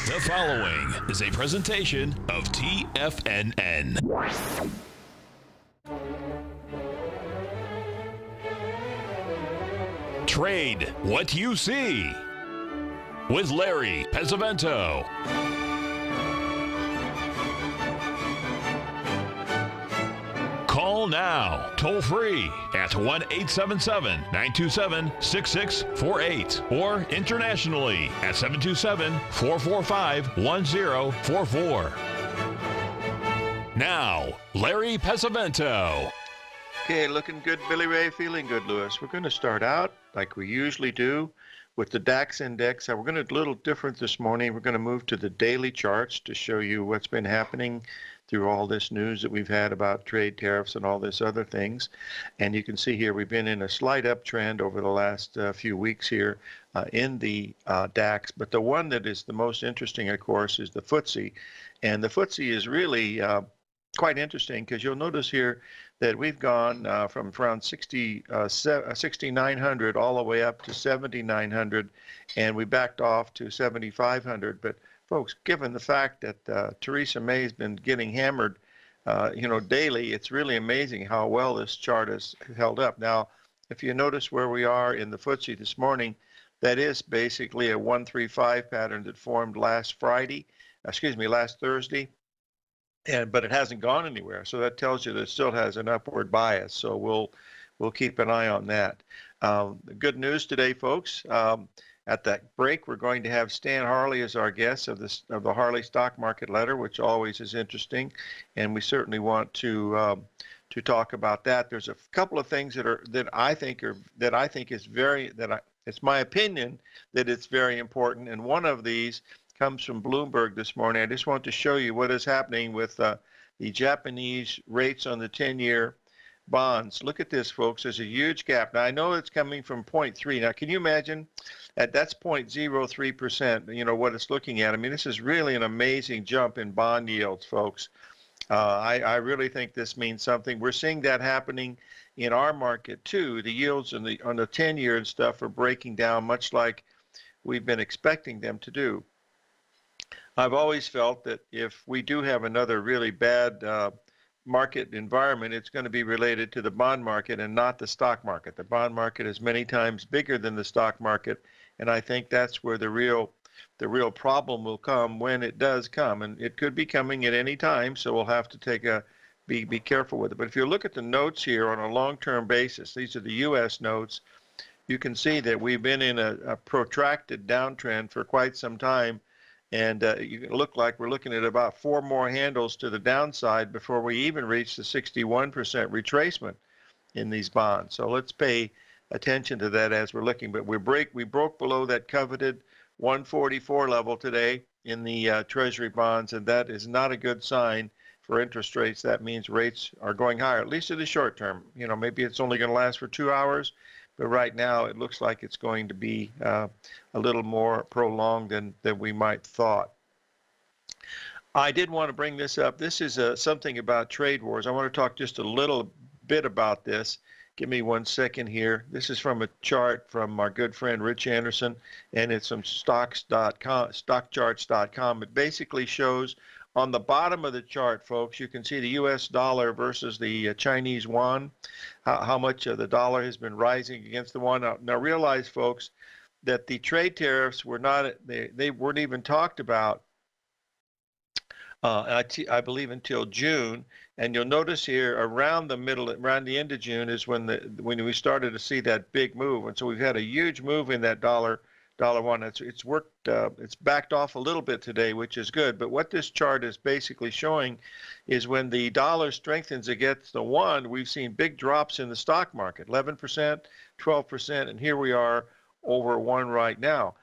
The following is a presentation of TFNN. Trade what you see with Larry Pesavento. Call now, toll free at 1-877-927-6648 or internationally at 727-445-1044. Now, Larry Pesavento. Okay, looking good, Billy Ray, feeling good, Lewis. We're going to start out like we usually do with the DAX index. We're going to do a little different this morning. We're going to move to the daily charts to show you what's been happening through all this news that we've had about trade tariffs and all this other things. And you can see here we've been in a slight uptrend over the last few weeks here in the DAX. But the one that is the most interesting, of course, is the FTSE. And the FTSE is really quite interesting because you'll notice here that we've gone from around 6,900 all the way up to 7,900, and we backed off to 7,500. But folks, given the fact that Theresa May has been getting hammered, daily, it's really amazing how well this chart has held up. Now, if you notice where we are in the FTSE this morning, that is basically a 135 pattern that formed last Thursday. But it hasn't gone anywhere, so that tells you that it still has an upward bias. So we'll keep an eye on that. Good news today, folks. At that break, we're going to have Stan Harley as our guest of the Harley Stock Market Letter, which always is interesting, and we certainly want to talk about that. There's a couple of things it's my opinion that it's very important, and one of these comes from Bloomberg this morning. I just want to show you what is happening with the Japanese rates on the 10-year bonds. Look at this, folks. There's a huge gap. Now, I know it's coming from 0.3. Now, can you imagine? That's 0.03%, what it's looking at. I mean, this is really an amazing jump in bond yields, folks. I really think this means something. We're seeing that happening in our market, too. The yields on the 10-year and stuff are breaking down, much like we've been expecting them to do. I've always felt that if we do have another really bad market environment, it's going to be related to the bond market and not the stock market. The bond market is many times bigger than the stock market, and I think that's where the real problem will come when it does come, and it could be coming at any time. So we'll have to be careful with it. But if you look at the notes here on a long-term basis, these are the U.S. notes. You can see that we've been in a protracted downtrend for quite some time. And you look like we're looking at about 4 more handles to the downside before we even reach the 61% retracement in these bonds. So let's pay attention to that as we're looking. But we broke below that coveted 144 level today in the Treasury bonds, and that is not a good sign for interest rates. That means rates are going higher, at least in the short term. Maybe it's only going to last for 2 hours. But right now, it looks like it's going to be a little more prolonged than we might thought. I did want to bring this up. This is something about trade wars. I want to talk just a little bit about this. Give me 1 second here. This is from a chart from our good friend Rich Anderson, and it's from stockcharts.com. It basically shows on the bottom of the chart, folks, you can see the U.S. dollar versus the Chinese yuan, how much the dollar has been rising against the yuan. Now realize, folks, that the trade tariffs were not, they weren't even talked about, I believe, until June. And you'll notice here around the end of June is when we started to see that big move. And so we've had a huge move in that dollar one. It's worked. It's backed off a little bit today, which is good. But what this chart is basically showing is when the dollar strengthens against the yuan, we've seen big drops in the stock market, 11%, 12%, and here we are over 1 right now.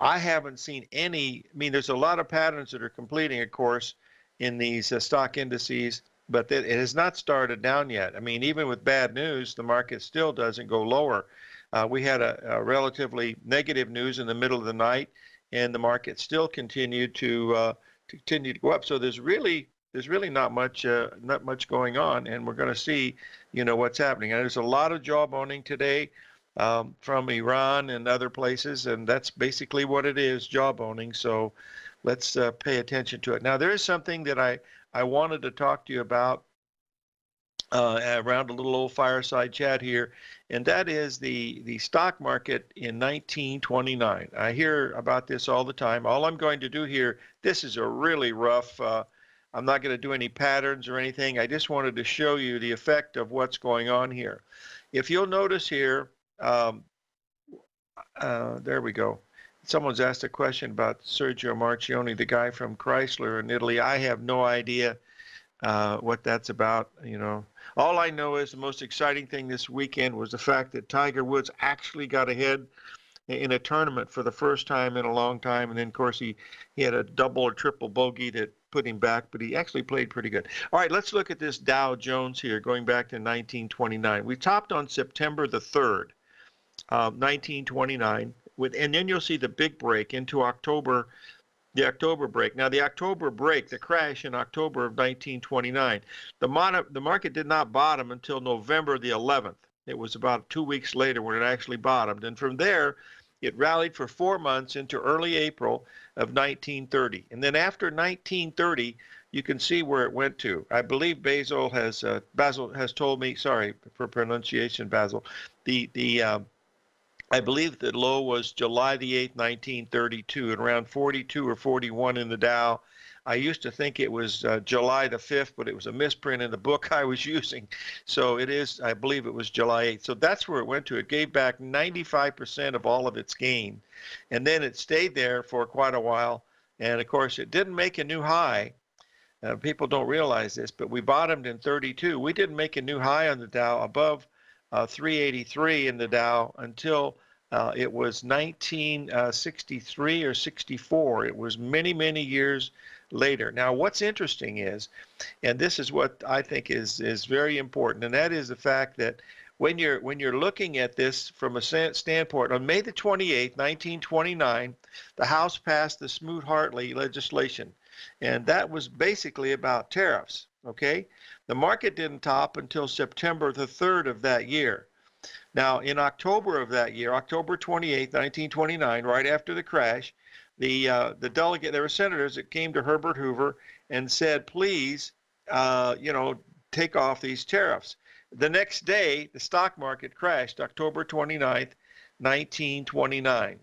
I haven't seen any. I mean, there's a lot of patterns that are completing, of course, in these stock indices, but it has not started down yet. I mean, even with bad news, the market still doesn't go lower. We had a relatively negative news in the middle of the night, and the market still continued to go up. So there's really not much going on, and we're going to see, what's happening. And there's a lot of jawboning today. from Iran and other places, and that's basically what it is, jawboning. So let's pay attention to it. Now, there is something that I wanted to talk to you about around a little old fireside chat here, and that is the stock market in 1929. I hear about this all the time. All I'm going to do here, this is a really rough, I'm not going to do any patterns or anything. I just wanted to show you the effect of what's going on here. If you'll notice here, there we go. Someone's asked a question about Sergio Marchionne, the guy from Chrysler in Italy. I have no idea what that's about. You know, all I know is the most exciting thing this weekend was the fact that Tiger Woods actually got ahead in a tournament for the first time in a long time, and then of course he had a double or triple bogey that put him back, but he actually played pretty good. All right, let's look at this Dow Jones here, going back to 1929. We topped on September the 3rd, 1929, and then you'll see the big break into October. The October break. Now, the October break, the crash in October of 1929, the market did not bottom until November the 11th. It was about 2 weeks later when it actually bottomed. And from there, it rallied for 4 months into early April of 1930. And then after 1930, you can see where it went to. I believe Basil has told me, sorry for pronunciation, Basil, I believe the low was July the 8th, 1932, at around 42 or 41 in the Dow. I used to think it was July the 5th, but it was a misprint in the book I was using. So it is, I believe it was July 8th. So that's where it went to. It gave back 95% of all of its gain. And then it stayed there for quite a while. And of course, it didn't make a new high. People don't realize this, but we bottomed in 32. We didn't make a new high on the Dow above 383 in the Dow until it was 1963 or 64. It was many, many years later. Now, what's interesting is, and this is what I think is very important, and that is the fact that when you're looking at this from a standpoint, on May the 28th, 1929, the House passed the Smoot-Hartley legislation, and that was basically about tariffs. Okay, the market didn't top until September the 3rd of that year. Now, in October of that year, October 28, 1929, right after the crash, the delegate, there were senators that came to Herbert Hoover and said, please, take off these tariffs. The next day, the stock market crashed, October 29th, 1929.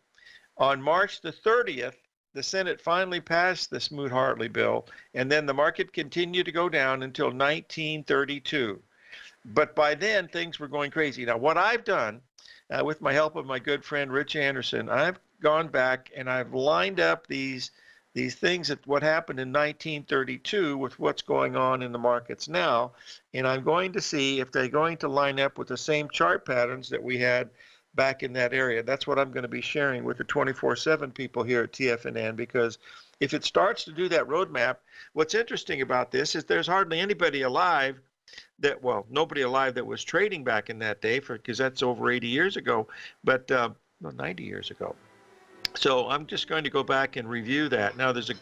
On March the 30th, the Senate finally passed the Smoot-Hartley bill, and then the market continued to go down until 1932. But by then, things were going crazy. Now, what I've done, with my help of my good friend Rich Anderson, I've gone back and I've lined up these things that what happened in 1932 with what's going on in the markets now, and I'm going to see if they're going to line up with the same chart patterns that we had back in that area. That's what I'm going to be sharing with the 24/7 people here at TFNN, because if it starts to do that roadmap, what's interesting about this is there's hardly anybody alive that, well, nobody alive that was trading back in that day, because that's over 80 years ago, but 90 years ago. So I'm just going to go back and review that. Now there's a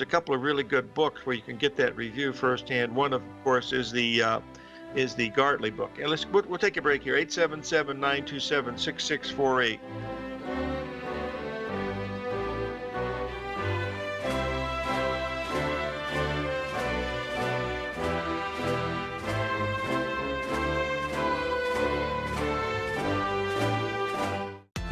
couple of really good books where you can get that review firsthand. One, of course, is the Gartley book. And we'll take a break here. 877-927-6648.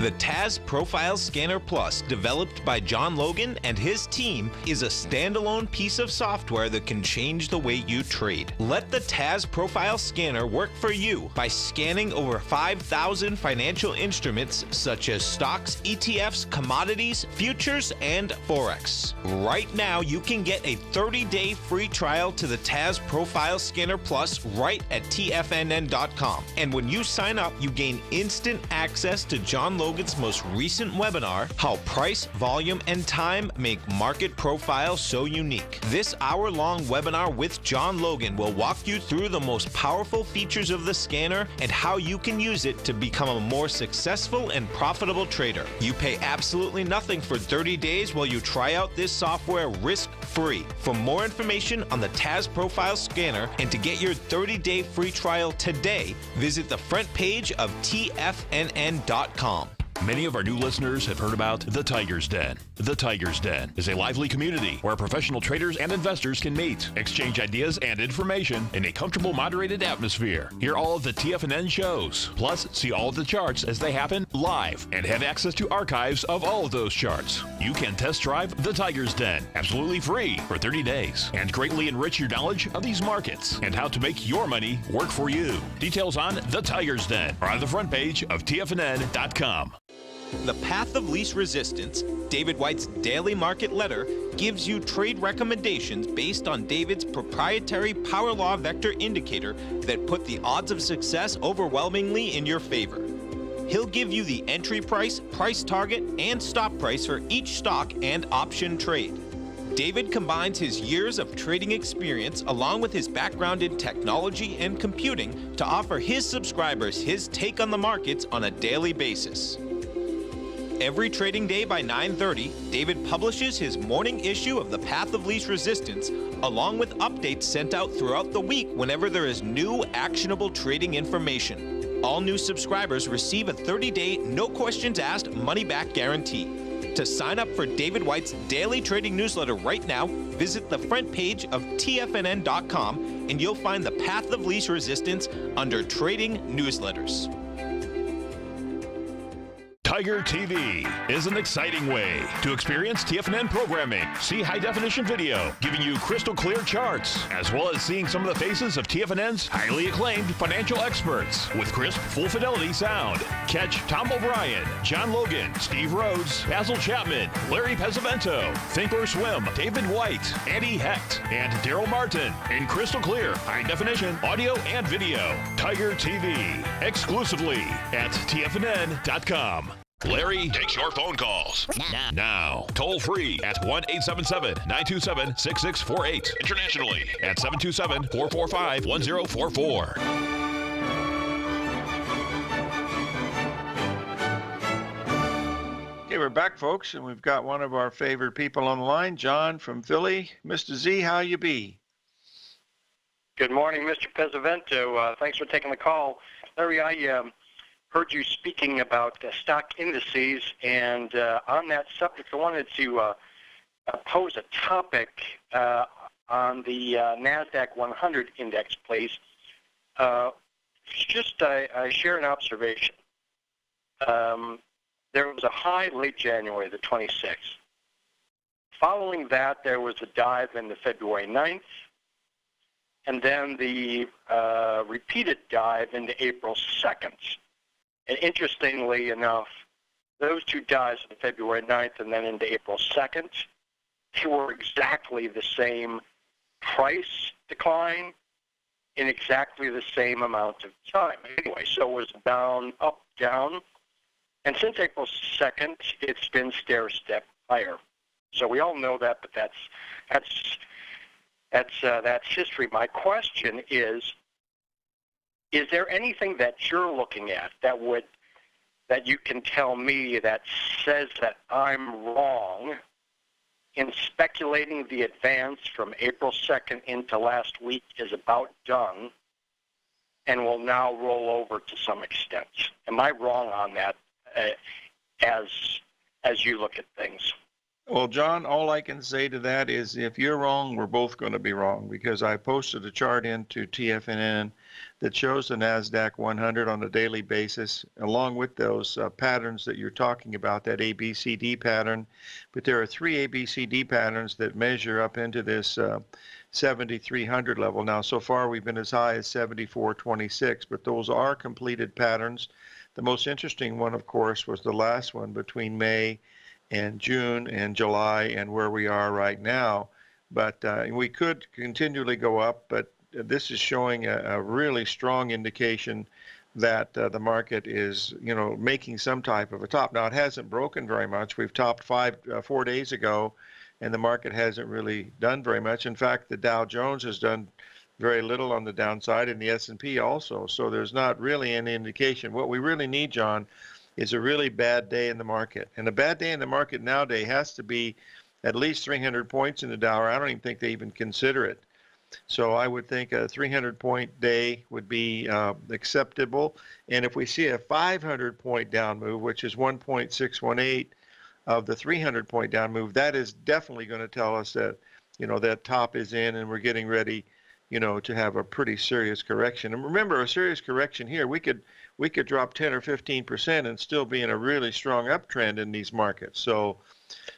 The TAS Profile Scanner Plus, developed by John Logan and his team, is a standalone piece of software that can change the way you trade. Let the TAS Profile Scanner work for you by scanning over 5,000 financial instruments such as stocks, ETFs, commodities, futures, and Forex. Right now, you can get a 30-day free trial to the TAS Profile Scanner Plus right at TFNN.com. And when you sign up, you gain instant access to John Logan's most recent webinar, How Price, Volume, and Time Make Market Profiles So Unique. This hour-long webinar with John Logan will walk you through the most powerful features of the scanner and how you can use it to become a more successful and profitable trader. You pay absolutely nothing for 30 days while you try out this software risk-free. For more information on the TAS Profile Scanner and to get your 30-day free trial today, visit the front page of TFNN.com. Many of our new listeners have heard about the Tiger's Den. The Tiger's Den is a lively community where professional traders and investors can meet, exchange ideas and information in a comfortable, moderated atmosphere. Hear all of the TFNN shows, plus see all of the charts as they happen live and have access to archives of all of those charts. You can test drive the Tiger's Den absolutely free for 30 days and greatly enrich your knowledge of these markets and how to make your money work for you. Details on the Tiger's Den are on the front page of TFNN.com. The Path of Least Resistance, David White's daily market letter, gives you trade recommendations based on David's proprietary power law vector indicator that put the odds of success overwhelmingly in your favor. He'll give you the entry price, price target, and stop price for each stock and option trade. David combines his years of trading experience along with his background in technology and computing to offer his subscribers his take on the markets on a daily basis. Every trading day by 9:30, David publishes his morning issue of The Path of Least Resistance, along with updates sent out throughout the week whenever there is new actionable trading information. All new subscribers receive a 30-day, no questions asked, money-back guarantee. To sign up for David White's daily trading newsletter right now, visit the front page of TFNN.com and you'll find The Path of Least Resistance under Trading Newsletters. Tiger TV is an exciting way to experience TFNN programming. See high-definition video, giving you crystal clear charts, as well as seeing some of the faces of TFNN's highly acclaimed financial experts with crisp, full-fidelity sound. Catch Tom O'Brien, John Logan, Steve Rhodes, Basil Chapman, Larry Pesavento, Think or Swim, David White, Andy Hecht, and Daryl Martin in crystal clear, high-definition audio and video. Tiger TV, exclusively at TFNN.com. Larry takes your phone calls now. Toll free at 1-877-927-6648. Internationally at 727-445-1044. Okay, we're back, folks, and we've got one of our favorite people on the line, John from Philly. Mr. Z, how you be? Good morning, Mr. Pesavento. Thanks for taking the call. Larry, I heard you speaking about stock indices, and on that subject, I wanted to pose a topic on the NASDAQ 100 index, please. I share an observation. There was a high late January, the 26th. Following that, there was a dive into February 9th, and then the repeated dive into April 2nd. And interestingly enough, those two dives on February 9th and then into April 2nd, they were exactly the same price decline in exactly the same amount of time. Anyway, so it was down, up, down. And since April 2nd, it's been stair-step higher. So we all know that, but that's history. My question is there anything that you're looking at that you can tell me that says that I'm wrong in speculating the advance from April 2nd into last week is about done and will now roll over to some extent? Am I wrong on that as you look at things? Well, John, all I can say to that is if you're wrong, we're both going to be wrong, because I posted a chart into TFNN that shows the NASDAQ 100 on a daily basis, along with those patterns that you're talking about, that ABCD pattern. But there are three ABCD patterns that measure up into this 7,300 level. Now, so far, we've been as high as 7,426, but those are completed patterns. The most interesting one, of course, was the last one between May and June and July and where we are right now. But we could continually go up, but this is showing a really strong indication that the market is, making some type of a top. Now, it hasn't broken very much. We've topped 4 days ago, and the market hasn't really done very much. In fact, the Dow Jones has done very little on the downside, and the S&P also. So there's not really any indication. What we really need, John, is a really bad day in the market. And a bad day in the market nowadays has to be at least 300 points in the Dow. I don't even think they even consider it. So I would think a 300-point day would be acceptable. And if we see a 500-point down move, which is 1.618 of the 300-point down move, that is definitely going to tell us that, that top is in and we're getting ready, to have a pretty serious correction. And remember, a serious correction here, we could drop 10 or 15% and still be in a really strong uptrend in these markets. So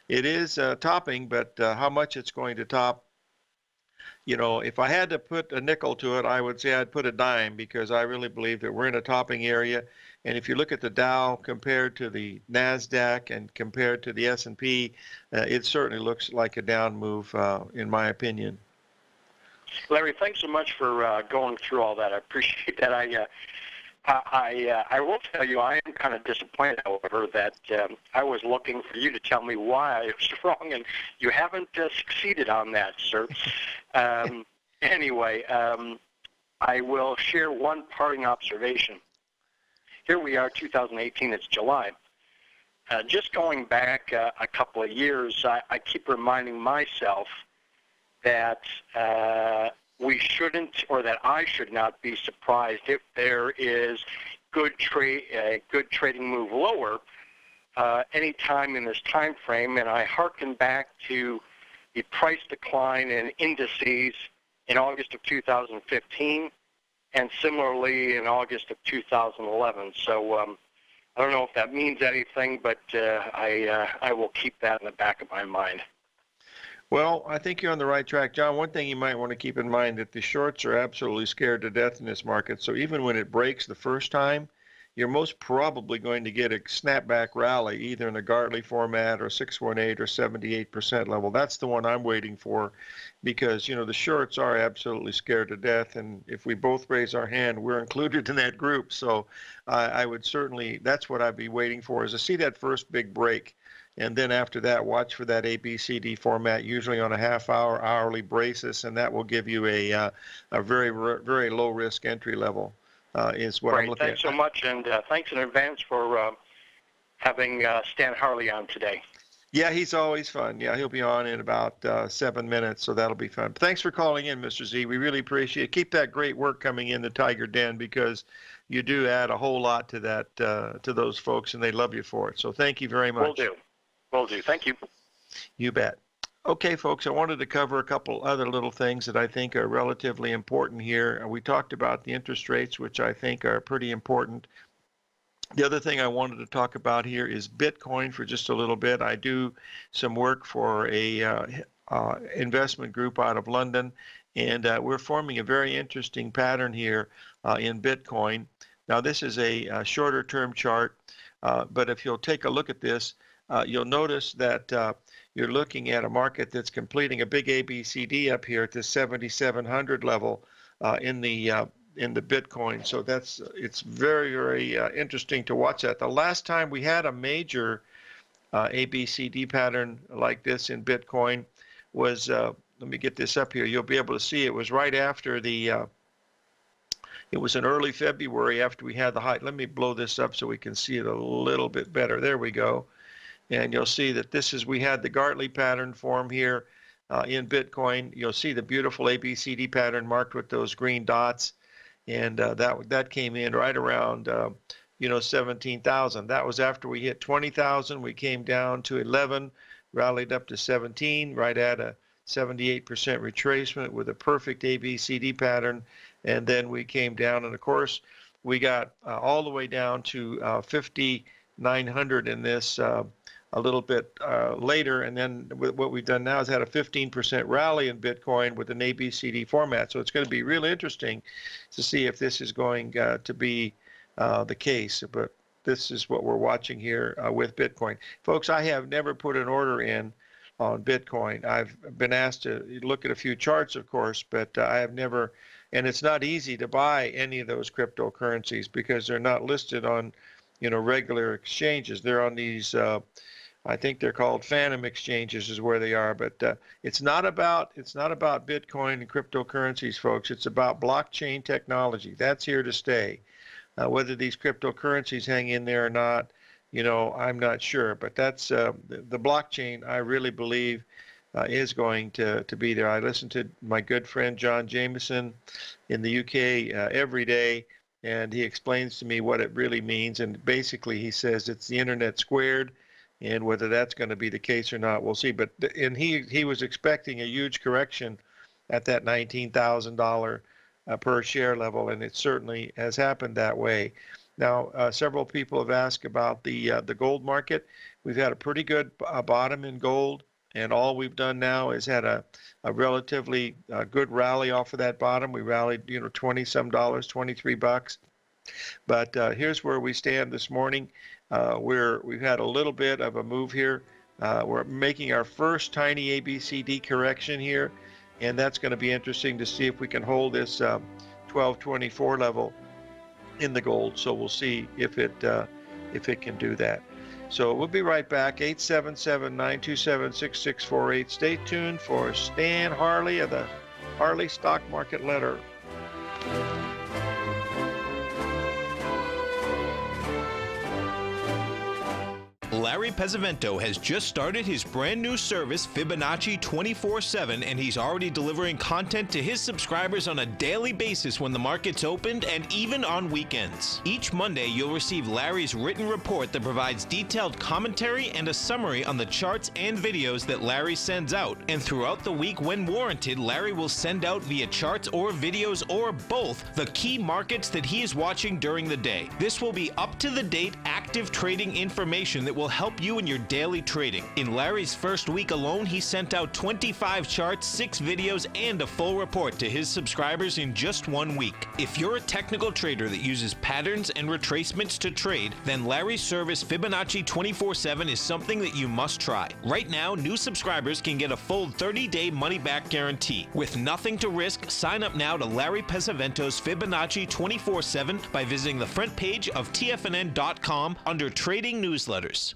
it is topping, but how much it's going to top, if I had to put a nickel to it, I would say I'd put a dime, because I really believe that we're in a topping area. And if you look at the Dow compared to the NASDAQ and compared to the S&P, it certainly looks like a down move, in my opinion. Larry, thanks so much for going through all that. I appreciate that. I will tell you, I am kind of disappointed, however, that I was looking for you to tell me why I was wrong, and you haven't succeeded on that, sir. Anyway, I will share one parting observation. Here we are, 2018, it's July. Just going back a couple of years, I keep reminding myself that we shouldn't, or that I should not be surprised if there is a good trading move lower any time in this time frame. And I hearken back to the price decline in indices in August of 2015, and similarly in August of 2011. So I don't know if that means anything, but I will keep that in the back of my mind. Well, I think you're on the right track, John. One thing you might want to keep in mind, that the shorts are absolutely scared to death in this market. So even when it breaks the first time, you're most probably going to get a snapback rally, either in a Gartley format or 618 or 78% level. That's the one I'm waiting for, because, the shorts are absolutely scared to death. And if we both raise our hand, we're included in that group. So I would certainly, that's what I'd be waiting for, is to see that first big break. And then after that, watch for that ABCD format, usually on a half-hour, hourly basis, and that will give you a very, very low-risk entry level, is what I'm looking at. Thanks so much, and thanks in advance for having Stan Harley on today. Yeah, he's always fun. Yeah, he'll be on in about 7 minutes, so that'll be fun. Thanks for calling in, Mr. Z. We really appreciate it. Keep that great work coming in the Tiger Den, because you do add a whole lot to that, to those folks, and they love you for it. So thank you very much. Will do. Will do. Thank you. You bet. Okay, folks, I wanted to cover a couple other little things that I think are relatively important here. We talked about the interest rates, which I think are pretty important. The other thing I wanted to talk about here is Bitcoin for just a little bit. I do some work for a investment group out of London, and we're forming a very interesting pattern here in Bitcoin. Now, this is a shorter term chart, but if you'll take a look at this, you'll notice that you're looking at a market that's completing a big ABCD up here at the 7,700 level in the Bitcoin. So it's very, very interesting to watch that. The last time we had a major ABCD pattern like this in Bitcoin was, let me get this up here. You'll be able to see it was right after it was in early February after we had the high. Let me blow this up so we can see it a little bit better. There we go. And you'll see that we had the Gartley pattern form here in Bitcoin. You'll see the beautiful ABCD pattern marked with those green dots. And that came in right around, 17,000. That was after we hit 20,000. We came down to 11, rallied up to 17, right at a 78% retracement with a perfect ABCD pattern. And then we came down, and of course, we got all the way down to 5,900 in this a little bit later, and then what we've done now is had a 15% rally in Bitcoin with an ABCD format. So it's going to be really interesting to see if this is going to be the case. But this is what we're watching here with Bitcoin. Folks, I have never put an order in on Bitcoin. I've been asked to look at a few charts, of course, but I have never, and it's not easy to buy any of those cryptocurrencies because they're not listed on, regular exchanges. They're on these I think they're called phantom exchanges is where they are, but it's not about Bitcoin and cryptocurrencies, folks. It's about blockchain technology. That's here to stay. Whether these cryptocurrencies hang in there or not, I'm not sure. But that's the blockchain. I really believe is going to be there. I listen to my good friend John Jameson in the UK every day, and he explains to me what it really means. And basically, he says it's the internet squared, and whether that's going to be the case or not, we'll see. But he was expecting a huge correction at that $19,000 per share level, and it certainly has happened that way. Now, several people have asked about the gold market. We've had a pretty good bottom in gold, and all we've done now is had a relatively good rally off of that bottom. We rallied, 20-some dollars, $23. But here's where we stand this morning. We've had a little bit of a move here. We're making our first tiny ABCD correction here, and that's going to be interesting to see if we can hold this 1224 level in the gold. So we'll see if it can do that. So we'll be right back. 877-927-6648. Stay tuned for Stan Harley of the Harley Stock Market Letter. Larry Pesavento has just started his brand new service, Fibonacci 24/7, and he's already delivering content to his subscribers on a daily basis when the market's opened and even on weekends. Each Monday, you'll receive Larry's written report that provides detailed commentary and a summary on the charts and videos that Larry sends out. And throughout the week, when warranted, Larry will send out via charts or videos or both the key markets that he is watching during the day. This will be up-to-the-date, active trading information that will help you in your daily trading. In Larry's first week alone, he sent out 25 charts, 6 videos, and a full report to his subscribers in just 1 week. If you're a technical trader that uses patterns and retracements to trade, then Larry's service Fibonacci 24/7 is something that you must try. Right now, new subscribers can get a full 30-day money-back guarantee. With nothing to risk, sign up now to Larry Pesavento's Fibonacci 24/7 by visiting the front page of TFNN.com under Trading Newsletters.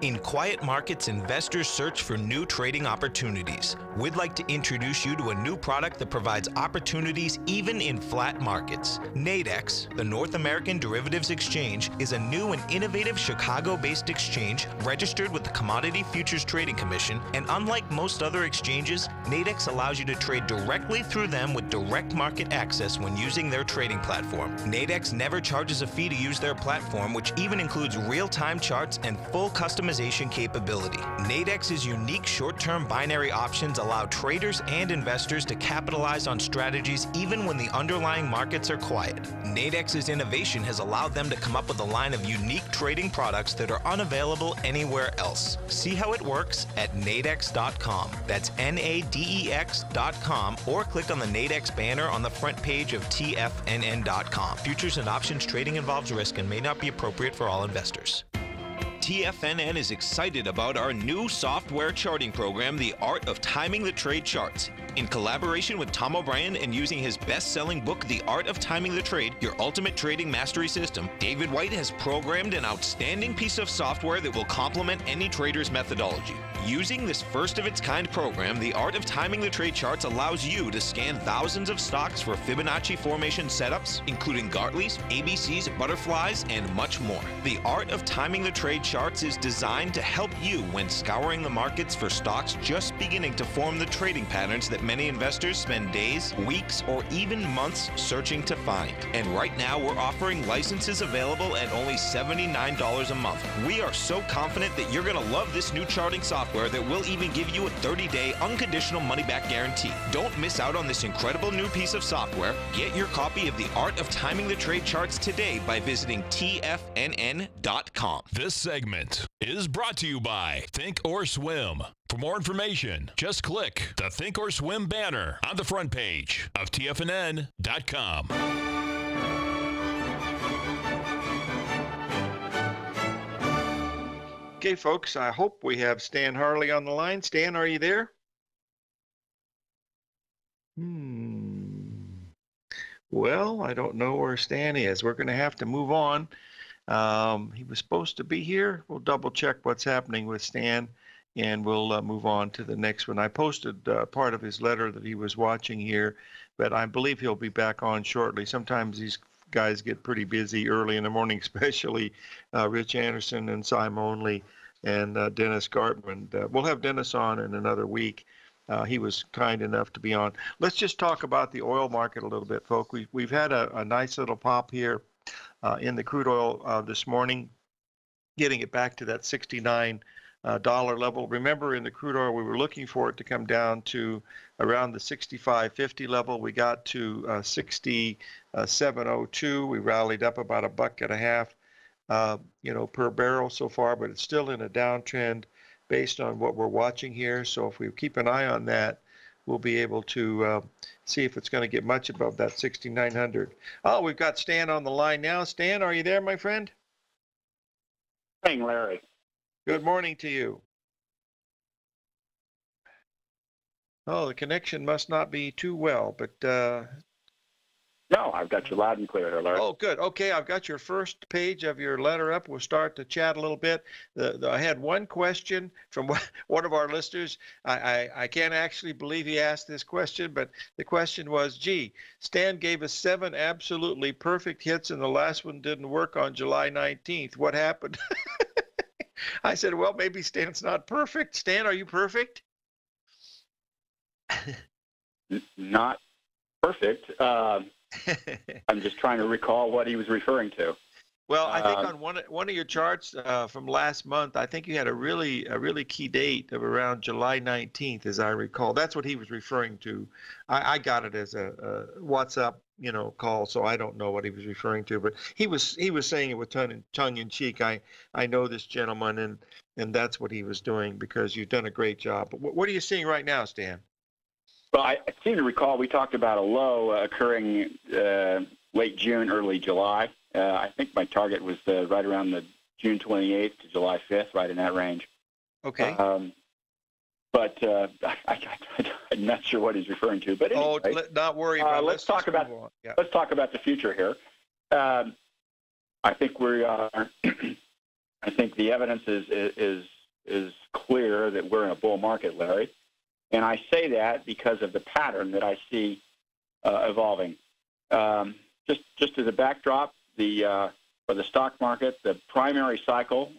In quiet markets, investors search for new trading opportunities. We'd like to introduce you to a new product that provides opportunities even in flat markets. Nadex, the North American Derivatives Exchange, is a new and innovative Chicago-based exchange registered with the Commodity Futures Trading Commission, and unlike most other exchanges, Nadex allows you to trade directly through them with direct market access when using their trading platform. Nadex never charges a fee to use their platform, which even includes real-time charts and full customization capability. Nadex's unique short-term binary options allow traders and investors to capitalize on strategies even when the underlying markets are quiet. Nadex's innovation has allowed them to come up with a line of unique trading products that are unavailable anywhere else. See how it works at nadex.com. That's NADEX.com, or click on the Nadex banner on the front page of TFNN.com. Futures and options trading involves risk and may not be appropriate for all investors. TFNN is excited about our new software charting program, The Art of Timing the Trade Charts. In collaboration with Tom O'Brien and using his best-selling book, The Art of Timing the Trade, Your Ultimate Trading Mastery System, David White has programmed an outstanding piece of software that will complement any trader's methodology. Using this first-of-its-kind program, The Art of Timing the Trade Charts allows you to scan thousands of stocks for Fibonacci formation setups, including Gartleys, ABCs, butterflies, and much more. The Art of Timing the Trade Charts is designed to help you when scouring the markets for stocks just beginning to form the trading patterns that many investors spend days, weeks, or even months searching to find. And right now, we're offering licenses available at only $79 a month. We are so confident that you're going to love this new charting software that will even give you a 30-day unconditional money-back guarantee. Don't miss out on this incredible new piece of software. Get your copy of The Art of Timing the Trade Charts today by visiting TFNN.com. This segment is brought to you by Think or Swim. For more information, just click the Think or Swim banner on the front page of TFNN.com. Okay, folks, I hope we have Stan Harley on the line. Stan, are you there? Well, I don't know where Stan is. We're going to have to move on. He was supposed to be here. We'll double check what's happening with Stan, and we'll move on to the next one. I posted part of his letter that he was watching here, but I believe he'll be back on shortly. Sometimes these guys get pretty busy early in the morning, especially Rich Anderson and Simon Only. and Dennis Gartman. We'll have Dennis on in another week. He was kind enough to be on. Let's just talk about the oil market a little bit, folks. We've had a nice little pop here in the crude oil this morning, getting it back to that $69 level. Remember, in the crude oil, we were looking for it to come down to around the 65.50 level. We got to 67.02. We rallied up about $1.50, per barrel so far, but it's still in a downtrend based on what we're watching here. So if we keep an eye on that, we'll be able to see if it's going to get much above that 6,900. Oh, we've got Stan on the line now. Stan, are you there, my friend? Hey, Larry. Good morning to you. Oh, the connection must not be too well, but No, I've got you loud and clear here, Larry. oh, good. Okay, I've got your first page of your letter up. We'll start to chat a little bit. I had one question from one of our listeners. I can't actually believe he asked this question, but the question was, gee, Stan gave us 7 absolutely perfect hits, and the last one didn't work on July 19th. What happened? I said, well, maybe Stan's not perfect. Stan, are you perfect? Not perfect. I'm just trying to recall what he was referring to. Well, I think on one of your charts from last month, I think you had a really key date of around July 19th, as I recall. That's what he was referring to. I got it as a WhatsApp, call, so I don't know what he was referring to. But he was saying it with tongue in cheek. I know this gentleman, and that's what he was doing, because you've done a great job. But what are you seeing right now, Stan? Well, I seem to recall we talked about a low occurring late June, early July. I think my target was right around the June 28th to July 5th, right in that range. Okay. But I'm not sure what he's referring to. But anyway, not worry about it. Let's talk about the future here. I think we are. I think the evidence is clear that we're in a bull market, Larry. And I say that because of the pattern that I see evolving. Just as a backdrop, for the stock market, the primary cycle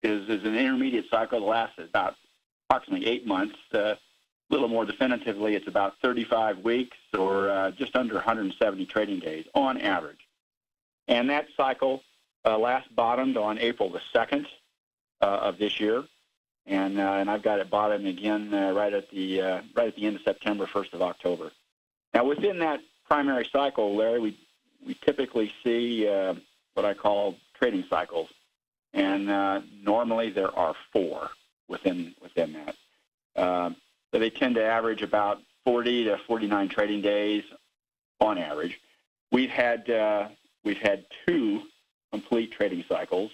is an intermediate cycle that lasts about approximately 8 months. A little more definitively, it's about 35 weeks, or just under 170 trading days on average. And that cycle last bottomed on April the 2nd of this year. And I've got it bottoming again right at the end of September, 1st of October. Now, within that primary cycle, Larry, we typically see what I call trading cycles, and normally there are 4 within that. So they tend to average about 40 to 49 trading days on average. We've had 2 complete trading cycles.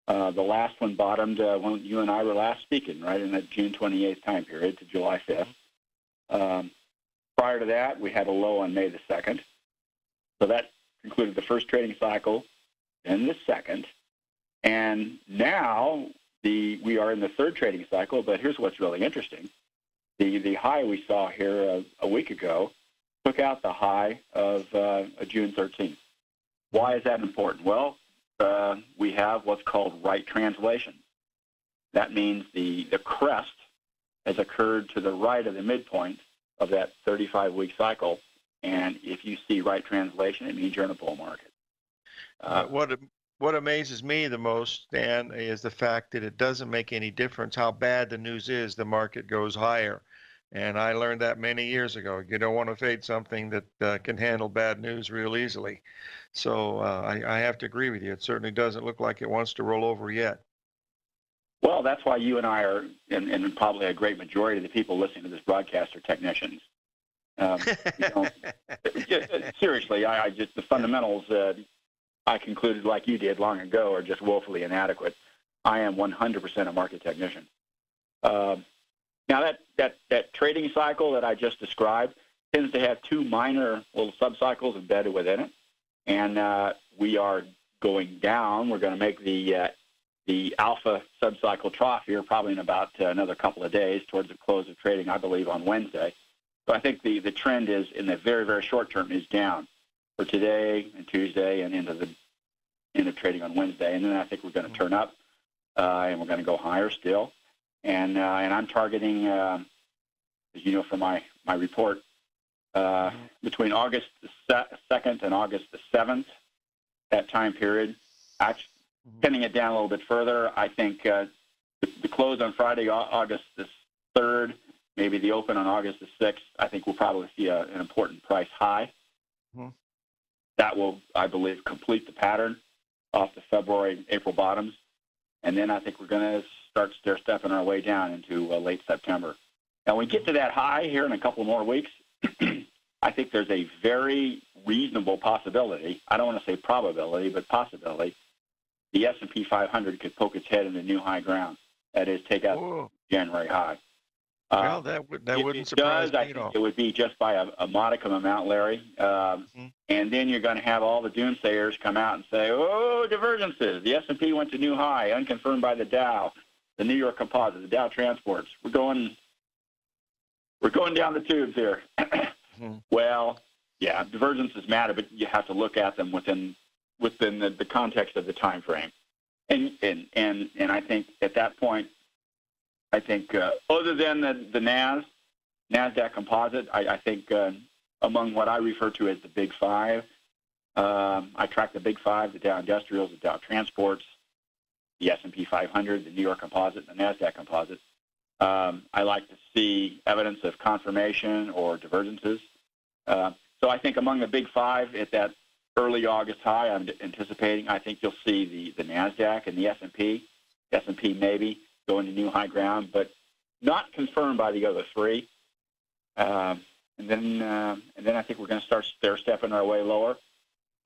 The last one bottomed when you and I were last speaking, right in that June 28th time period to July 5th. Prior to that, we had a low on May the 2nd. So that concluded the first trading cycle, then the second. And now we are in the third trading cycle, but here's what's really interesting. The high we saw here a week ago took out the high of June 13th. Why is that important? Well, we have what's called right translation. That means the crest has occurred to the right of the midpoint of that 35-week cycle, and if you see right translation, it means you're in a bull market. What amazes me the most, Dan, is the fact that it doesn't make any difference how bad the news is, the market goes higher. And I learned that many years ago. You don't want to fade something that can handle bad news real easily. So I have to agree with you. It certainly doesn't look like it wants to roll over yet. Well, that's why you and I are, and probably a great majority of the people listening to this broadcast are technicians. Seriously, I just the fundamentals I concluded, like you did long ago, are just woefully inadequate. I am 100% a market technician. Now that trading cycle that I just described tends to have 2 minor little subcycles embedded within it, and we are going down. We're going to make the alpha subcycle trough here probably in about another couple of days towards the close of trading, I believe, on Wednesday. So I think the trend is, in the very, very short term, is down for today and Tuesday and into the end of trading on Wednesday. And then I think we're going to turn up. and we're going to go higher still. And I'm targeting, as you know from my report, between August the 2nd and August the 7th, that time period. Actually, pinning it down a little bit further, I think the close on Friday, August the 3rd, maybe the open on August the 6th, I think we'll probably see an important price high. That will, I believe, complete the pattern off the February, April bottoms. And then I think we're going to start stair-stepping our way down into late September. Now, when we get to that high here in a couple more weeks, I think there's a very reasonable possibility, I don't want to say probability, but possibility, the S&P 500 could poke its head into new high ground. That is, take out the January high. Well, that wouldn't surprise me I at all. think it would be just by a modicum amount, Larry. And then you're going to have all the doomsayers come out and say, oh, divergences. The S&P went to new high, unconfirmed by the Dow, the New York Composite, the Dow Transports. We're going down the tubes here. Well, yeah, divergences matter, but you have to look at them within the context of the time frame. And I think at that point, other than the NASDAQ Composite, I think among what I refer to as the Big Five, I track the Big Five, the Dow Industrials, the Dow Transports, the S&P 500, the New York Composite, and the NASDAQ Composite. I like to see evidence of confirmation or divergences. So I think among the Big Five at that early August high, I'm anticipating, I think you'll see the NASDAQ and the S&P. S&P maybe going to new high ground, but not confirmed by the other three. And then I think we're going to start stair-stepping our way lower,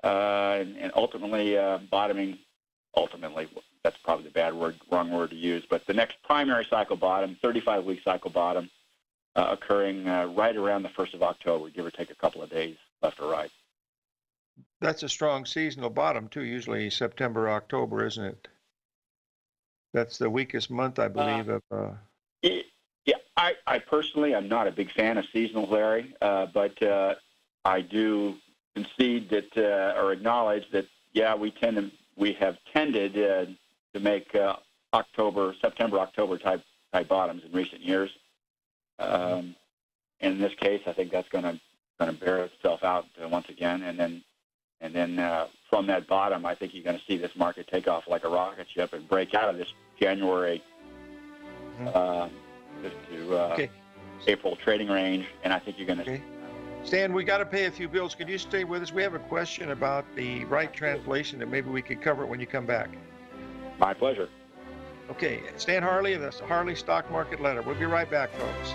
and ultimately bottoming. Ultimately, that's probably the wrong word to use, but the next primary cycle bottom, 35-week cycle bottom, occurring right around the 1st of October, give or take a couple of days left or right. That's a strong seasonal bottom, too, usually September, October, isn't it? That's the weakest month, I believe. Yeah, I personally, I'm not a big fan of seasonal, Larry, but I do concede that or acknowledge that, yeah, we have tended to make September, October type bottoms in recent years. And in this case, I think that's going to bear itself out once again, and then from that bottom, I think you're going to see this market take off like a rocket ship and break out of this January to April trading range, and I think you're going to. Okay. Stan, we got to pay a few bills. Could you stay with us? We have a question about the right translation that maybe we could cover it when you come back. My pleasure. Okay, Stan Harley, that's the Harley Stock Market Letter. We'll be right back, folks.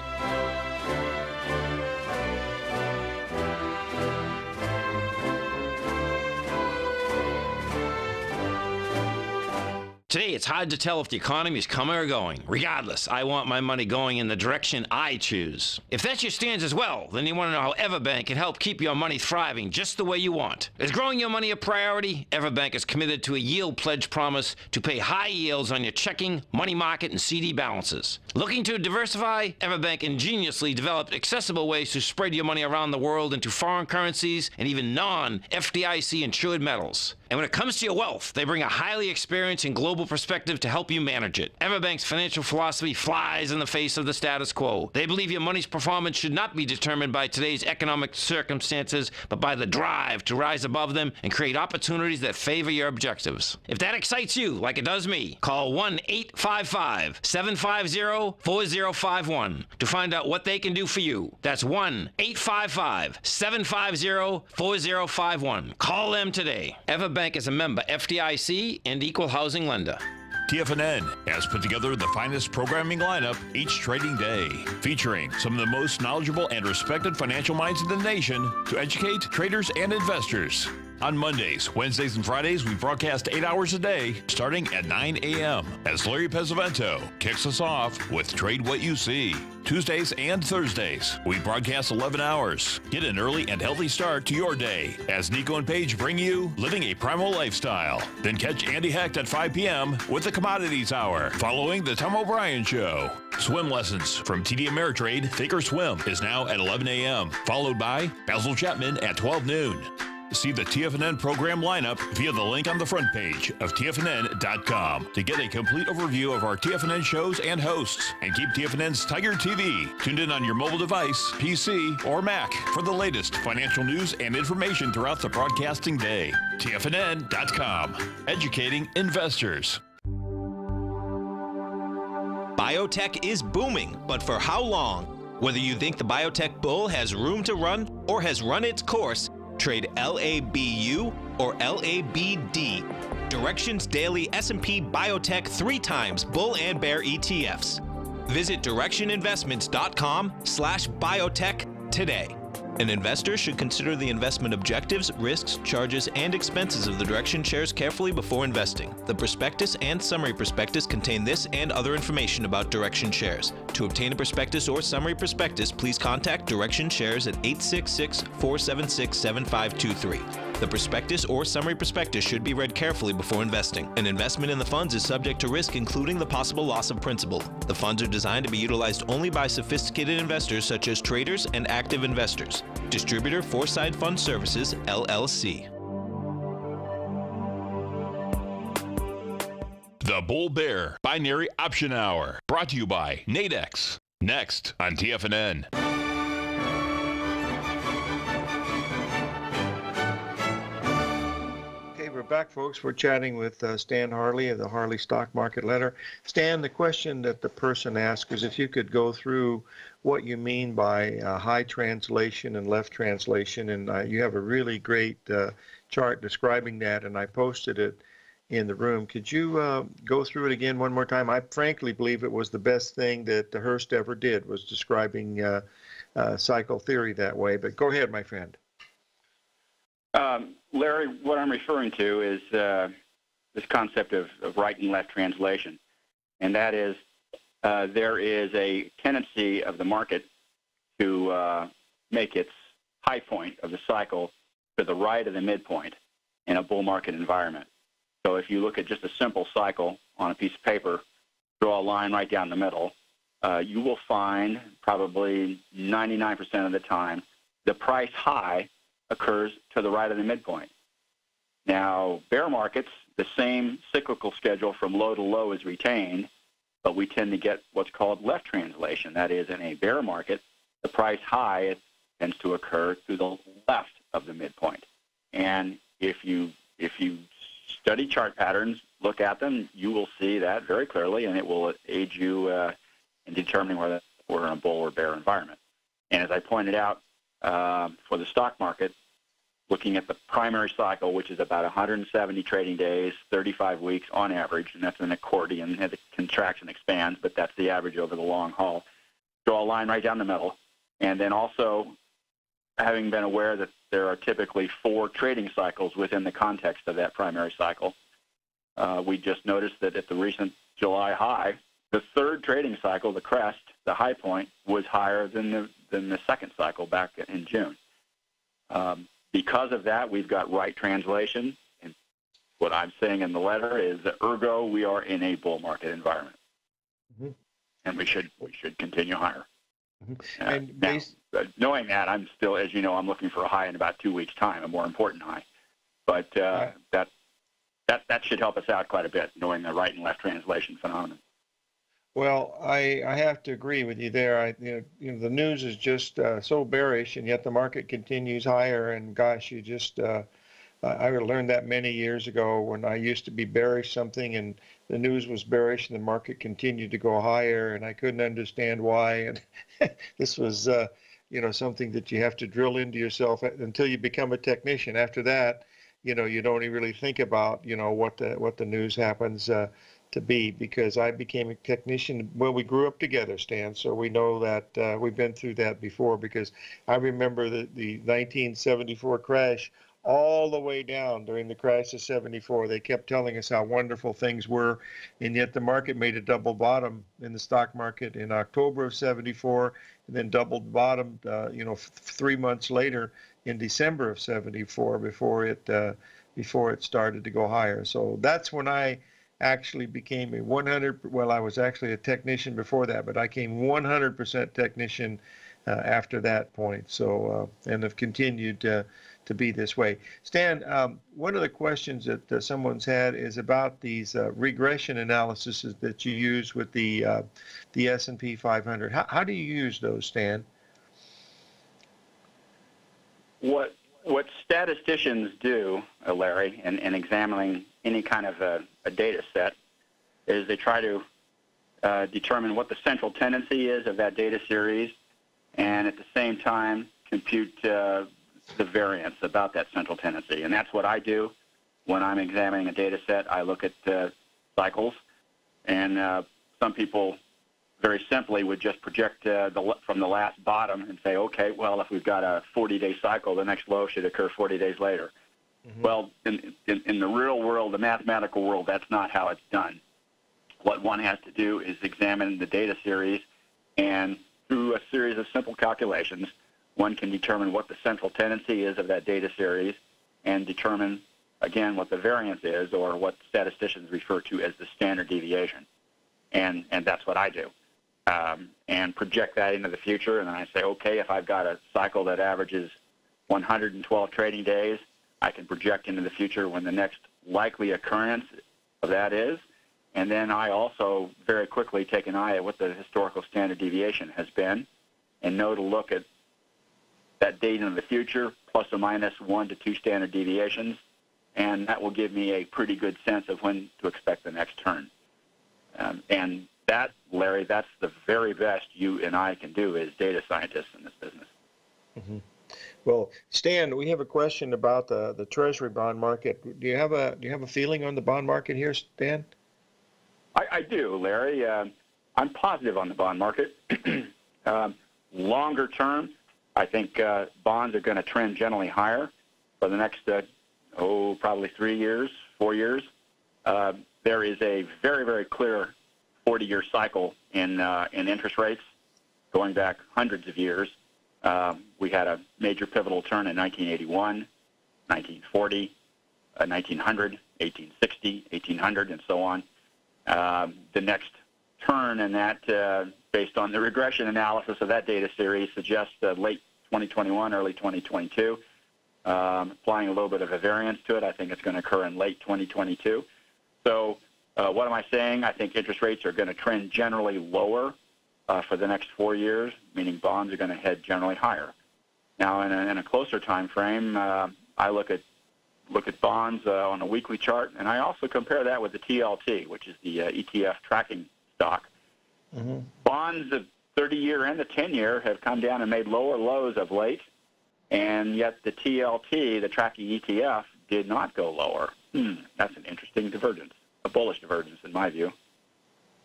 Today, it's hard to tell if the economy is coming or going. Regardless, I want my money going in the direction I choose. If that's your stance as well, then you want to know how Everbank can help keep your money thriving just the way you want. Is growing your money a priority? Everbank is committed to a yield pledge promise to pay high yields on your checking, money market, and CD balances. Looking to diversify? Everbank ingeniously developed accessible ways to spread your money around the world into foreign currencies and even non-FDIC insured metals. And when it comes to your wealth, they bring a highly experienced and global perspective to help you manage it. Everbank's financial philosophy flies in the face of the status quo. They believe your money's performance should not be determined by today's economic circumstances, but by the drive to rise above them and create opportunities that favor your objectives. If that excites you, like it does me, call 1-855-750-4051 to find out what they can do for you. That's 1-855-750-4051. Call them today. Everbank is a member FDIC and equal housing lender. TFNN has put together the finest programming lineup each trading day, featuring some of the most knowledgeable and respected financial minds in the nation to educate traders and investors. On Mondays, Wednesdays, and Fridays, we broadcast 8 hours a day, starting at 9 a.m. as Larry Pesavento kicks us off with Trade What You See. Tuesdays and Thursdays, we broadcast 11 hours. Get an early and healthy start to your day as Nico and Paige bring you Living a Primal Lifestyle. Then catch Andy Hecht at 5 p.m. with the Commodities Hour, following the Tom O'Brien Show. Swim lessons from TD Ameritrade Think or Swim is now at 11 a.m., followed by Basil Chapman at 12 noon. See the TFNN program lineup via the link on the front page of TFNN.com to get a complete overview of our TFNN shows and hosts. And keep TFNN's Tiger TV tuned in on your mobile device, PC, or Mac for the latest financial news and information throughout the broadcasting day. TFNN.com, educating investors. Biotech is booming, but for how long? Whether you think the biotech bull has room to run or has run its course, trade LABU or LABD. Directions Daily S&P Biotech 3 times bull and bear ETFs. Visit directioninvestments.com/biotech today. An investor should consider the investment objectives, risks, charges, and expenses of the Direction shares carefully before investing. The prospectus and summary prospectus contain this and other information about Direction shares. To obtain a prospectus or summary prospectus, please contact Direction shares at 866-476-7523. The prospectus or summary prospectus should be read carefully before investing. An investment in the funds is subject to risk, including the possible loss of principal. The funds are designed to be utilized only by sophisticated investors such as traders and active investors. Distributor Foreside Fund Services, LLC. The Bull Bear Binary Option Hour, brought to you by Nadex. Next on TFNN. We're back, folks. We're chatting with Stan Harley of the Harley Stock Market Letter. Stan, the question that the person asked is if you could go through what you mean by high translation and left translation, and you have a really great chart describing that, and I posted it in the room. Could you go through it again one more time? I frankly believe it was the best thing that the Hearst ever did, was describing cycle theory that way, but go ahead, my friend. Larry, what I'm referring to is this concept of right and left translation, and that is there is a tendency of the market to make its high point of the cycle to the right of the midpoint in a bull market environment. So if you look at just a simple cycle on a piece of paper, draw a line right down the middle, you will find probably 99% of the time the price high occurs to the right of the midpoint. Now, bear markets, the same cyclical schedule from low to low is retained, but we tend to get what's called left translation. That is, in a bear market, the price high tends to occur to the left of the midpoint. And if you study chart patterns, look at them, you will see that very clearly, and it will aid you in determining whether we're in a bull or bear environment. And as I pointed out, for the stock market, looking at the primary cycle, which is about 170 trading days, 35 weeks on average, and that's an accordion, and the contraction expands, but that's the average over the long haul. Draw a line right down the middle. And then also, having been aware that there are typically 4 trading cycles within the context of that primary cycle, we just noticed that at the recent July high, the third trading cycle, the crest, the high point, was higher than the second cycle back in June. Because of that, we've got right translation. And what I'm saying in the letter is that ergo, we are in a bull market environment. Mm-hmm. And we should continue higher. Mm-hmm. Now, knowing that, I'm still, as you know, I'm looking for a high in about 2 weeks' time, a more important high. But that should help us out quite a bit, knowing the right and left translation phenomenon. Well, I have to agree with you there. The news is just so bearish, and yet the market continues higher. And gosh, I learned that many years ago when I used to be bearish something, and the news was bearish, and the market continued to go higher, and I couldn't understand why. And this was, something that you have to drill into yourself until you become a technician. After that, you don't really think about, what the news happens to be, because I became a technician. Well, we grew up together, Stan, so we know that we've been through that before, because I remember the 1974 crash all the way down during the crash of 74. They kept telling us how wonderful things were, and yet the market made a double bottom in the stock market in October of 74, and then doubled bottom, 3 months later in December of 74 before it started to go higher. So that's when I actually became I was actually a technician before that, but I came 100% technician after that point. So, and have continued to to be this way. Stan, one of the questions that someone's had is about these regression analyses that you use with the S&P 500. How do you use those, Stan? What statisticians do, Larry, in examining any kind of a data set is they try to determine what the central tendency is of that data series, and at the same time compute the variance about that central tendency. And that's what I do when I'm examining a data set. I look at cycles, and some people very simply would just project from the last bottom and say, okay, well, if we've got a 40-day cycle, the next low should occur 40 days later. Mm-hmm. Well, in the real world, the mathematical world, that's not how it's done. What one has to do is examine the data series, and through a series of simple calculations, one can determine what the central tendency is of that data series and determine, again, what the variance is, or what statisticians refer to as the standard deviation. And that's what I do. And project that into the future, and then I say, okay, if I've got a cycle that averages 112 trading days, I can project into the future when the next likely occurrence of that is, and then I also very quickly take an eye at what the historical standard deviation has been and know to look at that date into the future, plus or minus 1 to 2 standard deviations, and that will give me a pretty good sense of when to expect the next turn. And that, Larry, that's the very best you and I can do as data scientists in this business. Mm-hmm. Well, Stan, we have a question about the Treasury bond market. Do you have a feeling on the bond market here, Stan? I do, Larry. I'm positive on the bond market. Longer term, I think bonds are going to trend generally higher for the next, probably 3 years, 4 years. There is a very, very clear 40-year cycle in interest rates going back hundreds of years. We had a major pivotal turn in 1981, 1940, 1900, 1860, 1800, and so on. The next turn in that, based on the regression analysis of that data series, suggests late 2021, early 2022. Applying a little bit of a variance to it, I think it's going to occur in late 2022. So what am I saying? I think interest rates are going to trend generally lower for the next 4 years, meaning bonds are going to head generally higher. Now, in a closer time frame, I look at bonds on a weekly chart, and I also compare that with the TLT, which is the ETF tracking stock. Mm-hmm. Bonds, the 30-year and the 10-year, have come down and made lower lows of late, and yet the TLT, the tracking ETF, did not go lower. That's an interesting divergence, a bullish divergence in my view.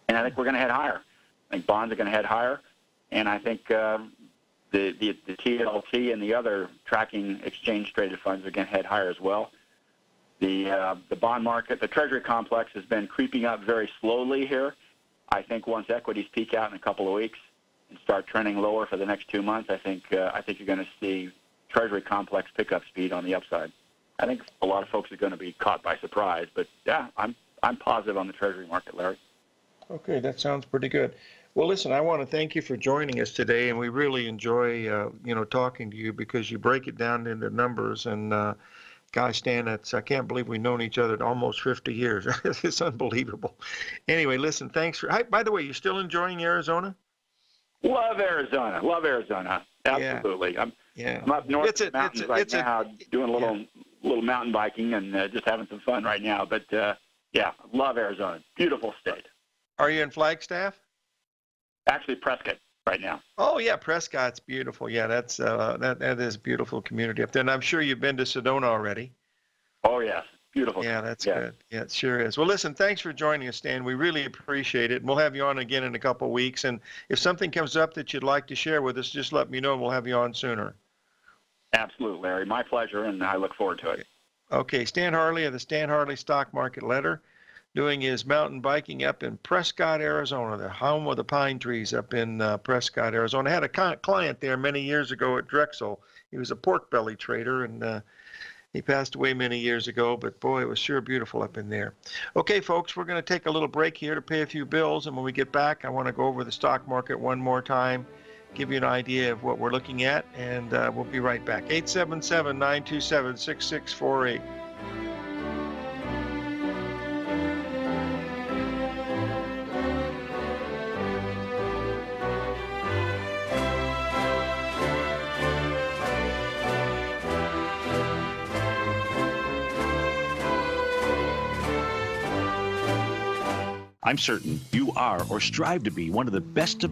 And I think we're going to head higher. I think bonds are going to head higher, and I think the TLT and the other tracking exchange-traded funds are going to head higher as well. The bond market, the Treasury complex, has been creeping up very slowly here. I think once equities peak out in a couple of weeks and start trending lower for the next 2 months, I think you're going to see Treasury complex pick up speed on the upside. I think a lot of folks are going to be caught by surprise, but yeah, I'm positive on the Treasury market, Larry. Okay, that sounds pretty good. Well, listen, I want to thank you for joining us today, and we really enjoy, talking to you because you break it down into numbers. And gosh, Stan, I can't believe we've known each other almost 50 years. It's unbelievable. Anyway, listen, thanks for. By the way, you still enjoying Arizona? Love Arizona. Love Arizona. Absolutely. Yeah. I'm up north of the mountains right now, doing a little mountain biking and just having some fun right now. But love Arizona. Beautiful state. Are you in Flagstaff? Actually, Prescott right now. Oh yeah, Prescott's beautiful. Yeah, that's that is a beautiful community up there. And I'm sure you've been to Sedona already. Oh yes, beautiful. Yeah, that's good. Yeah, it sure is. Well, listen, thanks for joining us, Stan. We really appreciate it. And we'll have you on again in a couple of weeks. And if something comes up that you'd like to share with us, just let me know and we'll have you on sooner. Absolutely, Larry. My pleasure, and I look forward to it. Okay, Stan Hartley of the Stan Hartley Stock Market Letter, doing his mountain biking up in Prescott, Arizona, the home of the pine trees up in Prescott, Arizona. I had a client there many years ago at Drexel. He was a pork belly trader, and he passed away many years ago, but boy, it was sure beautiful up in there. Okay, folks, we're going to take a little break here to pay a few bills, and when we get back, I want to go over the stock market one more time give you an idea of what we're looking at, and we'll be right back. 877-927-6648. I'm certain you are or strive to be one of the best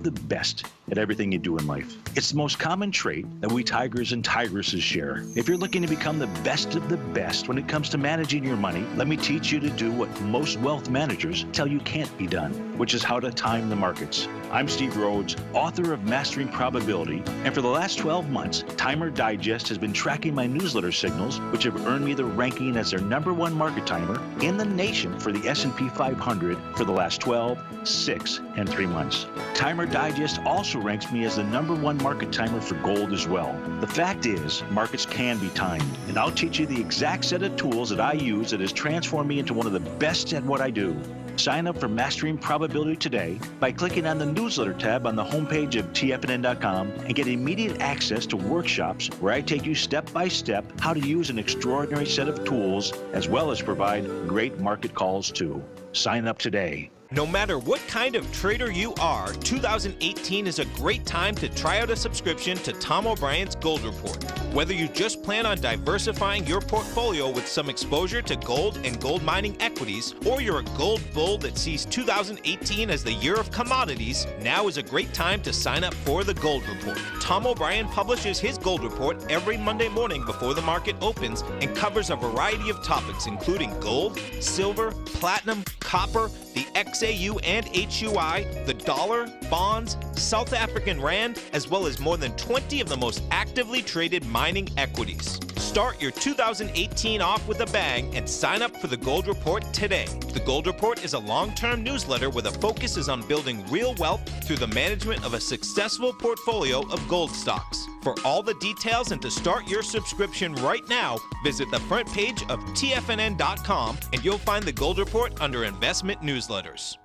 at everything you do in life. It's the most common trait that we tigers and tigresses share. If you're looking to become the best of the best when it comes to managing your money, let me teach you to do what most wealth managers tell you can't be done, which is how to time the markets. I'm Steve Rhodes, author of Mastering Probability, and for the last 12 months, Timer Digest has been tracking my newsletter signals, which have earned me the ranking as their #1 market timer in the nation for the S&P 500 for the last 12, 6, and 3 months. Timer Digest also ranks me as the #1 market timer for gold as well. The fact is, markets can be timed, and I'll teach you the exact set of tools that I use that has transformed me into one of the best at what I do. Sign up for Mastering Probability today by clicking on the newsletter tab on the homepage of TFNN.com and get immediate access to workshops where I take you step by step how to use an extraordinary set of tools, as well as provide great market calls too. Sign up today. No matter what kind of trader you are, 2018 is a great time to try out a subscription to Tom O'Brien's Gold Report. Whether you just plan on diversifying your portfolio with some exposure to gold and gold mining equities, or you're a gold bull that sees 2018 as the year of commodities, now is a great time to sign up for the Gold Report. Tom O'Brien publishes his Gold Report every Monday morning before the market opens and covers a variety of topics including gold, silver, platinum, copper, the XAU and HUI, the dollar, bonds, South African rand, as well as more than 20 of the most actively traded mining equities. Start your 2018 off with a bang and sign up for the Gold Report today. The Gold Report is a long-term newsletter where the focus is on building real wealth through the management of a successful portfolio of gold stocks. For all the details and to start your subscription right now, visit the front page of TFNN.com and you'll find the Gold Report under Investment Newsletters.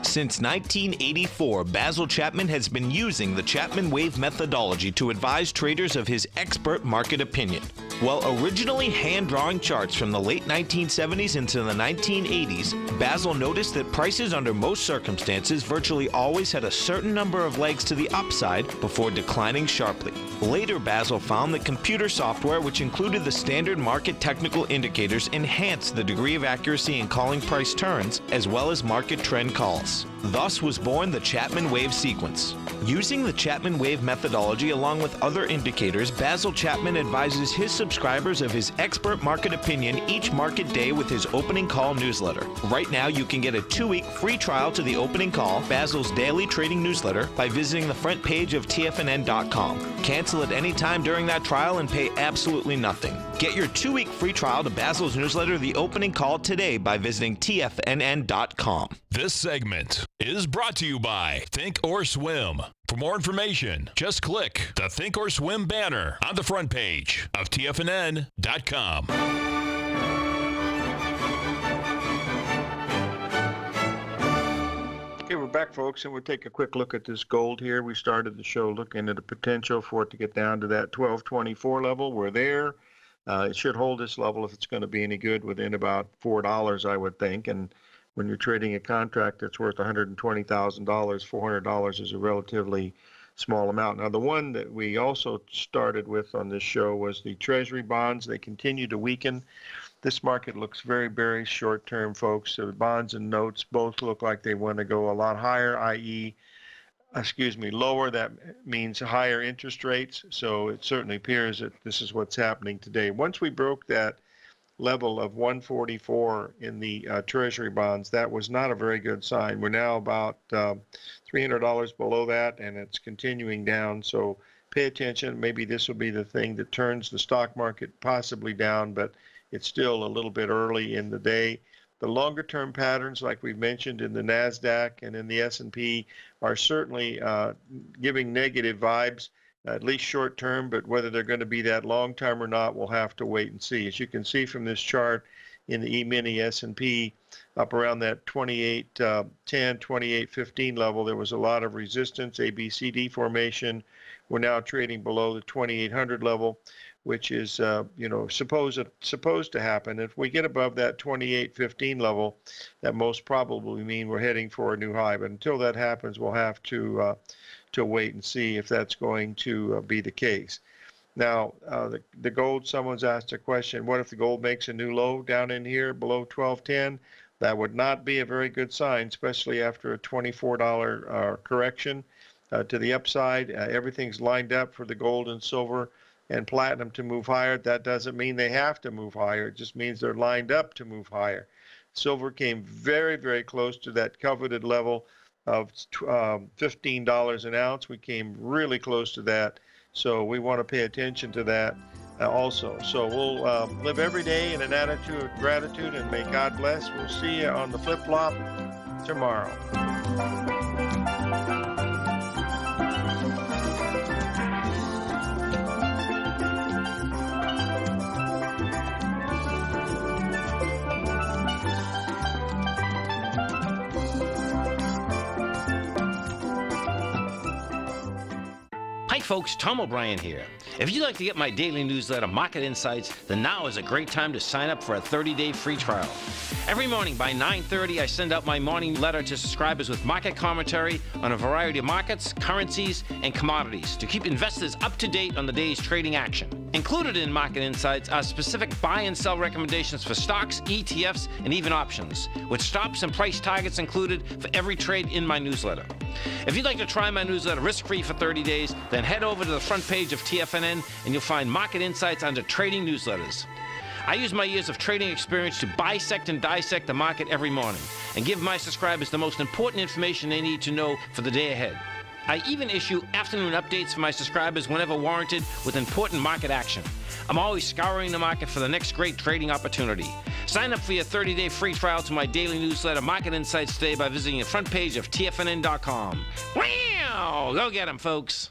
Since 1984, Basil Chapman has been using the Chapman Wave methodology to advise traders of his expert market opinion. While originally hand-drawing charts from the late 1970s into the 1980s, Basil noticed that prices under most circumstances virtually always had a certain number of legs to the upside before declining sharply. Later, Basil found that computer software, which included the standard market technical indicators, enhanced the degree of accuracy in calling price turns, as well as market trend calls. Thus was born the Chapman Wave sequence. Using the Chapman Wave methodology along with other indicators, Basil Chapman advises his subscribers of his expert market opinion each market day with his opening call newsletter. Right now, you can get a 2-week free trial to the opening call, Basil's daily trading newsletter, by visiting the front page of TFNN.com. Cancel at any time during that trial and pay absolutely nothing. Get your 2-week free trial to Basil's newsletter, The Opening Call, today by visiting TFNN.com. This segment is brought to you by Think or Swim. For more information, just click the Think or Swim banner on the front page of TFNN.com. Okay, we're back, folks, and we'll take a quick look at this gold here. We started the show looking at the potential for it to get down to that 1224 level. We're there. It should hold this level if it's going to be any good within about $4, I would think. And when you're trading a contract that's worth $120,000, $400 is a relatively small amount. Now, the one that we also started with on this show was the Treasury bonds. They continue to weaken. This market looks very, very short-term, folks. So the bonds and notes both look like they want to go a lot higher, i.e., lower. That means higher interest rates. So it certainly appears that this is what's happening today. Once we broke that level of 144 in the Treasury bonds, that was not a very good sign. We're now about $300 below that, and it's continuing down. So pay attention. Maybe this will be the thing that turns the stock market possibly down, but it's still a little bit early in the day. The longer-term patterns, like we've mentioned in the NASDAQ and in the S&P, are certainly giving negative vibes, at least short-term, but whether they're going to be that long-term or not, we'll have to wait and see. As you can see from this chart in the E-mini S&P, up around that 28.10, 28.15 level. There was a lot of resistance, ABCD formation. We're now trading below the 2800 level, which is supposed to happen. If we get above that 28.15 level, that most probably mean we're heading for a new high. But until that happens, we'll have to wait and see if that's going to be the case. Now, the gold, someone's asked a question, what if the gold makes a new low down in here below 12.10? That would not be a very good sign, especially after a $24 correction to the upside. Everything's lined up for the gold and silver and platinum to move higher. That doesn't mean they have to move higher. It just means they're lined up to move higher. Silver came very, very close to that coveted level of $15 an ounce. We came really close to that. So we want to pay attention to that also. So we'll live every day in an attitude of gratitude, and may God bless. We'll see you on the flip-flop tomorrow. Hi folks, Tom O'Brien here. If you'd like to get my daily newsletter, Market Insights, then now is a great time to sign up for a 30-day free trial. Every morning by 9:30, I send out my morning letter to subscribers with market commentary on a variety of markets, currencies, and commodities to keep investors up to date on the day's trading action. Included in Market Insights are specific buy and sell recommendations for stocks, ETFs, and even options, with stops and price targets included for every trade in my newsletter. If you'd like to try my newsletter risk-free for 30 days, then head over to the front page of TFNN and you'll find Market Insights under Trading Newsletters. I use my years of trading experience to bisect and dissect the market every morning and give my subscribers the most important information they need to know for the day ahead. I even issue afternoon updates for my subscribers whenever warranted with important market action. I'm always scouring the market for the next great trading opportunity. Sign up for your 30-day free trial to my daily newsletter, Market Insights, today by visiting the front page of TFNN.com. Wow! Go get 'em, folks!